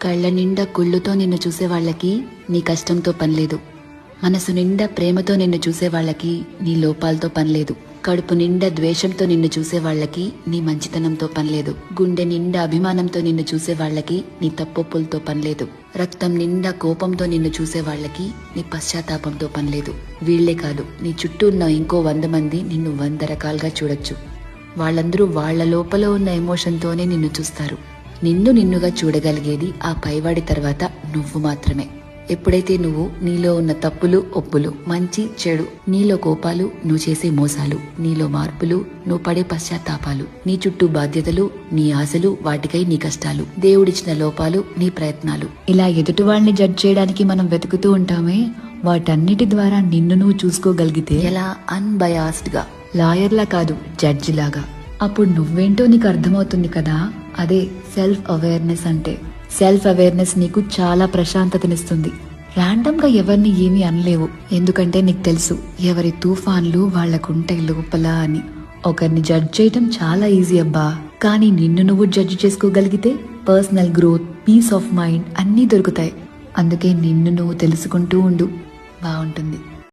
కళ్ళ నిండా కుళ్ళుతో నిన్ను చూసే వాళ్ళకి నీ కష్టంతో పనిలేదు. మనసు నిండా ప్రేమతో నిన్ను చూసే వాళ్ళకి నీ లోపాలతో పనిలేదు. కడుపు నిండా ద్వేషంతో నిన్ను చూసే వాళ్ళకి నీ మంచితనంతో పనిలేదు. గుండె నిండా అభిమానంతో నిన్ను చూసే వాళ్ళకి నీ తప్పొప్పులతో పనిలేదు. రక్తం నిండా కోపంతో నిన్ను చూసే వాళ్ళకి నీ పశ్చాత్తాపంతో పనిలేదు. వీళ్లే కాదు, నీ చుట్టూ ఉన్న ఇంకో 100 మంది నిన్ను 100 రకాలుగా చూడొచ్చు. వాళ్ళందరూ వాళ్ల లోపల ఉన్న ఎమోషన్తోనే నిన్ను చూస్తారు. నిన్ను నిన్నుగా చూడగలిగేది ఆ పైవాడి తర్వాత నువ్వు మాత్రమే. ఎప్పుడైతే నువ్వు నీలో ఉన్న తప్పులు ఒప్పులు, మంచి చెడు, నీలో కోపాలు, నువ్వు చేసే మోసాలు, నీలో మార్పులు, నువ్వు పడే పశ్చాత్తాపాలు, నీ చుట్టూ బాధ్యతలు, నీ ఆశలు, వాటికై నీ కష్టాలు, దేవుడిచ్చిన లోపాలు, నీ ప్రయత్నాలు, ఇలా ఎదుటి వాళ్ళని జడ్జ్ చేయడానికి మనం వెతుకుతూ ఉంటామే, వాటన్నిటి ద్వారా నిన్ను నువ్వు చూసుకోగలిగితే ఎలా అన్బయాస్డ్ గా, లాయర్లా కాదు జడ్జి లాగా, అప్పుడు నువ్వేంటో నీకు అర్థమవుతుంది కదా. అదే సెల్ఫ్ అవేర్నెస్ అంటే. సెల్ఫ్ అవేర్నెస్ నీకు చాలా ప్రశాంతతనిస్తుంది. ర్యాండమ్ గా ఎవరిని ఏమీ అనలేవు, ఎందుకంటే నీకు తెలుసు ఎవరి తుఫాన్లు వాళ్లకుంటాయి లోపల అని. ఒకరిని జడ్జ్ చేయడం చాలా ఈజీ అబ్బా, కానీ నిన్ను నువ్వు జడ్జ్ చేసుకోగలిగితే personal growth, peace of mind అన్నీ దొరుకుతాయి. అందుకే నిన్ను నువ్వు తెలుసుకుంటూ ఉండు, బాగుంటుంది.